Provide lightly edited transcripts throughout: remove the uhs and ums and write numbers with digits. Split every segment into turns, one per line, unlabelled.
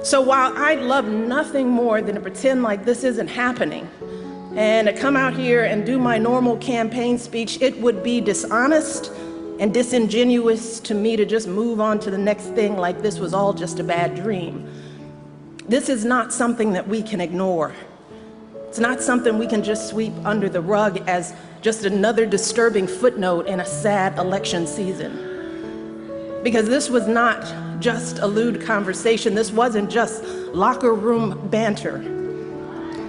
So while I'd love nothing more than to pretend like this isn't happening and to come out here and do my normal campaign speech, it would be dishonest and disingenuous to me to just move on to the next thing like this was all just a bad dream. This is not something that we can ignore. It's not something we can just sweep under the rug as just another disturbing footnote in a sad election season. Because this was not just a lewd conversation. This wasn't just locker room banter.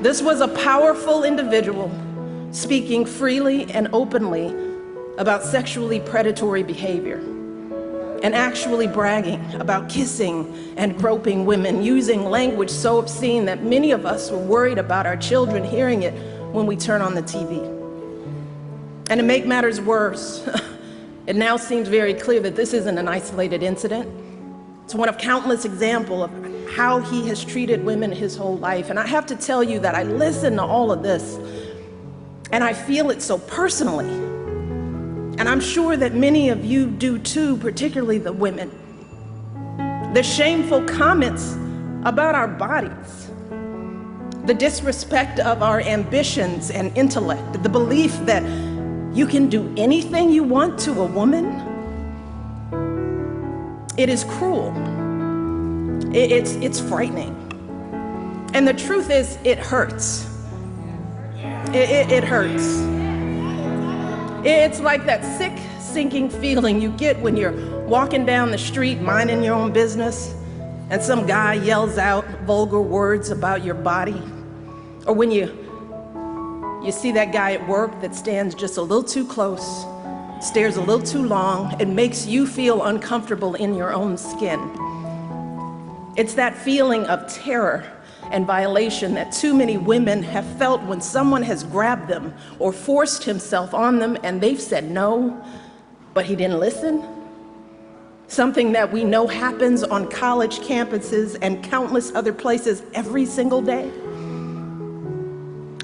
This was a powerful individual speaking freely and openly about sexually predatory behavior and actually bragging about kissing and groping women, using language so obscene that many of us were worried about our children hearing it when we turn on the TV. And to make matters worse, it now seems very clear that this isn't an isolated incident. It's one of countless examples of how he has treated women his whole life. And I have to tell you that I listen to all of this and I feel it so personally. And I'm sure that many of you do too, particularly the women. The shameful comments about our bodies, the disrespect of our ambitions and intellect, the belief that you can do anything you want to a woman. It is cruel. It's frightening. And the truth is, it hurts. It hurts. It's like that sick, sinking feeling you get when you're walking down the street minding your own business and some guy yells out vulgar words about your body. Or when you see that guy at work that stands just a little too close, stares a little too long, and makes you feel uncomfortable in your own skin. It's that feeling of terror and violation that too many women have felt when someone has grabbed them or forced himself on them and they've said no, but he didn't listen. Something that we know happens on college campuses and countless other places every single day.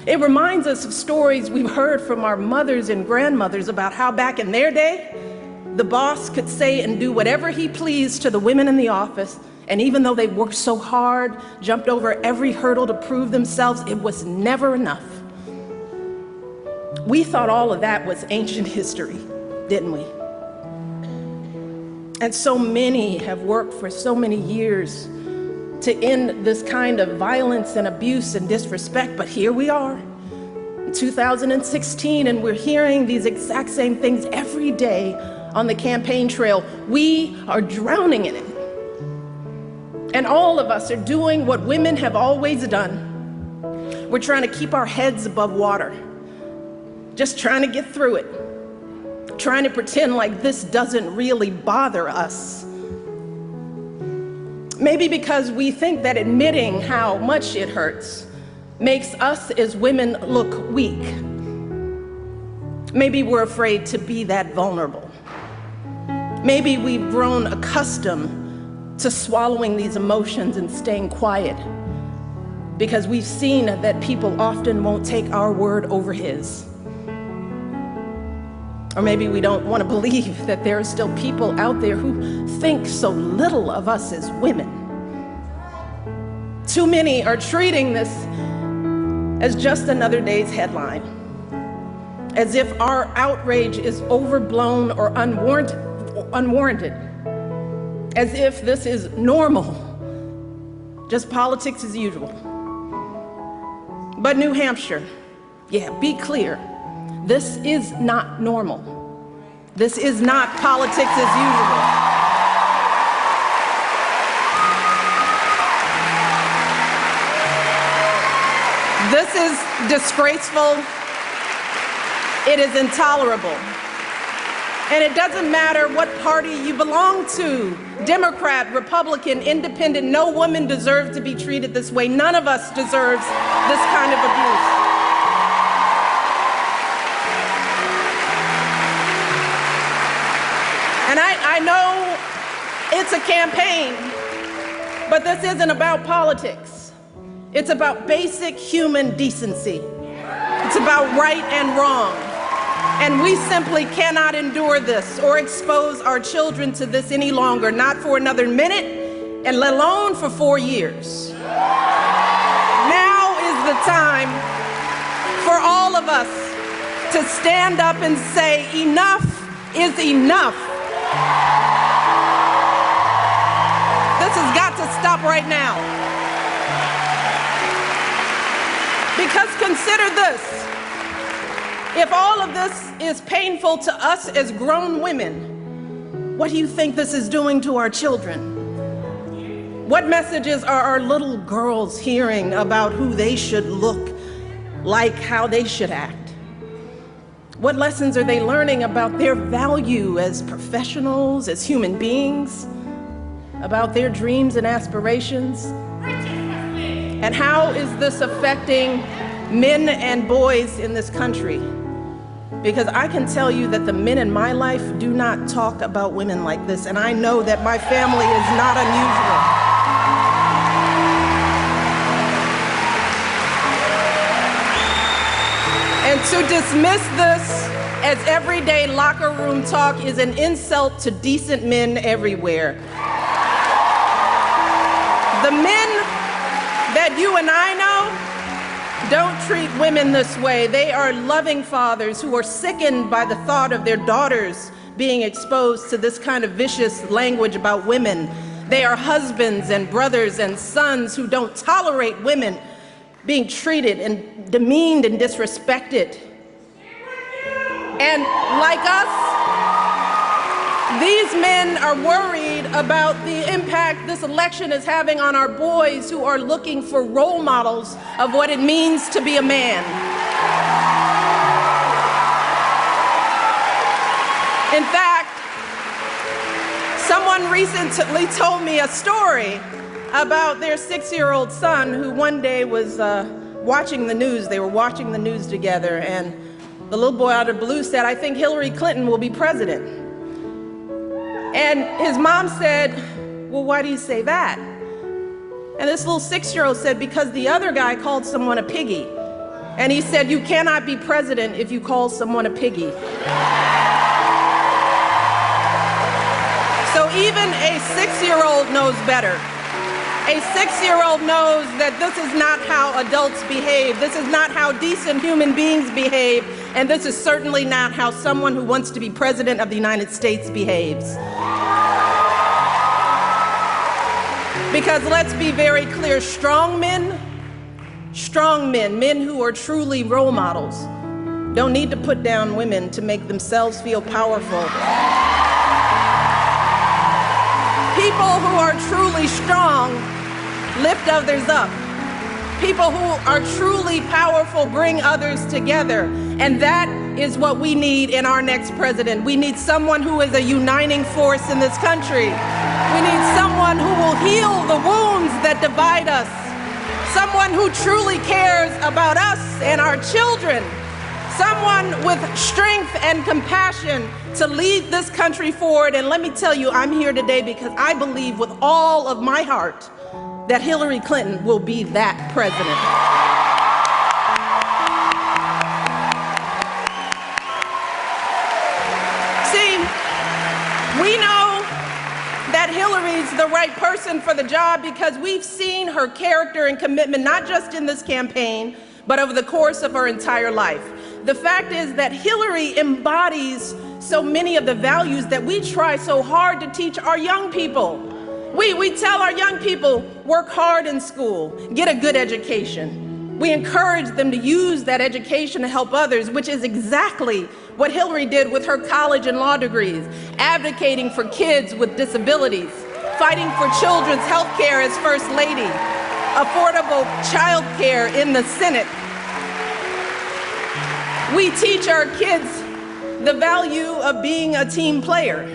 It reminds us of stories we've heard from our mothers and grandmothers about how back in their day, the boss could say and do whatever he pleased to the women in the office, and even though they worked so hard, jumped over every hurdle to prove themselves, it was never enough. We thought all of that was ancient history, didn't we? And so many have worked for so many years to end this kind of violence and abuse and disrespect, but here we are in 2016 and we're hearing these exact same things every day on the campaign trail. We are drowning in it. And all of us are doing what women have always done. We're trying to keep our heads above water, just trying to get through it, trying to pretend like this doesn't really bother us. Maybe because we think that admitting how much it hurts makes us as women look weak. Maybe we're afraid to be that vulnerable. Maybe we've grown accustomed to swallowing these emotions and staying quiet because we've seen that people often won't take our word over his. Or maybe we don't want to believe that there are still people out there who think so little of us as women. Too many are treating this as just another day's headline, as if our outrage is overblown or unwarranted, as if this is normal, just politics as usual. But New Hampshire, yeah, be clear, this is not normal. This is not politics as usual. This is disgraceful. It is intolerable. And it doesn't matter what party you belong to, Democrat, Republican, Independent, no woman deserves to be treated this way. None of us deserves this kind of abuse. And I know it's a campaign, but this isn't about politics. It's about basic human decency. It's about right and wrong. And we simply cannot endure this or expose our children to this any longer, not for another minute, and alone for 4 years. Now is the time for all of us to stand up and say, enough is enough. This has got to stop right now. Because consider this, if all of this is painful to us as grown women, what do you think this is doing to our children? What messages are our little girls hearing about who they should look like, how they should act? What lessons are they learning about their value as professionals, as human beings, about their dreams and aspirations? And how is this affecting men and boys in this country? Because I can tell you that the men in my life do not talk about women like this, and I know that my family is not unusual. And to dismiss this as everyday locker room talk is an insult to decent men everywhere. The men that you and I know don't treat women this way. They are loving fathers who are sickened by the thought of their daughters being exposed to this kind of vicious language about women. They are husbands and brothers and sons who don't tolerate women being treated and demeaned and disrespected. And like us, these men are worried about the impact this election is having on our boys who are looking for role models of what it means to be a man. In fact, someone recently told me a story about their 6-year-old son who one day was watching the news. They were watching the news together, and the little boy out of the blue said, "I think Hillary Clinton will be president." And his mom said, "Well, why do you say that?" And this little 6-year-old said, "Because the other guy called someone a piggy." And he said, "You cannot be president if you call someone a piggy." So even a 6-year-old knows better. A 6-year-old knows that this is not how adults behave. This is not how decent human beings behave. And this is certainly not how someone who wants to be president of the United States behaves. Because let's be very clear, strong men, men who are truly role models, don't need to put down women to make themselves feel powerful. People who are truly strong lift others up. People who are truly powerful bring others together. And that is what we need in our next president. We need someone who is a uniting force in this country. We need someone who will heal the wounds that divide us. Someone who truly cares about us and our children. Someone with strength and compassion to lead this country forward. And let me tell you, I'm here today because I believe with all of my heart that Hillary Clinton will be that president. See, we know that Hillary's the right person for the job because we've seen her character and commitment, not just in this campaign, but over the course of her entire life. The fact is that Hillary embodies so many of the values that we try so hard to teach our young people. We tell our young people, work hard in school, get a good education. We encourage them to use that education to help others, which is exactly what Hillary did with her college and law degrees, advocating for kids with disabilities, fighting for children's health care as First Lady, affordable child care in the Senate. We teach our kids the value of being a team player,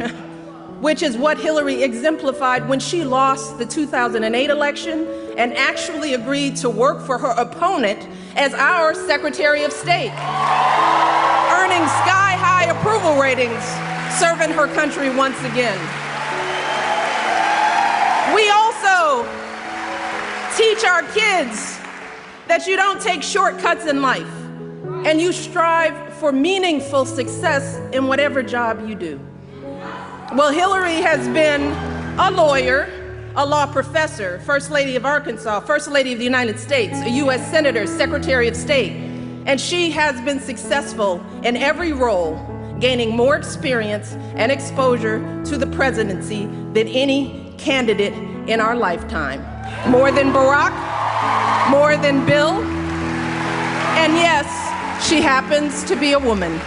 which is what Hillary exemplified when she lost the 2008 election and actually agreed to work for her opponent as our Secretary of State, earning sky-high approval ratings, serving her country once again. We also teach our kids that you don't take shortcuts in life and you strive for meaningful success in whatever job you do. Well, Hillary has been a lawyer, a law professor, First Lady of Arkansas, First Lady of the United States, a U.S. Senator, Secretary of State, and she has been successful in every role, gaining more experience and exposure to the presidency than any candidate in our lifetime. More than Barack, more than Bill, and yes, she happens to be a woman.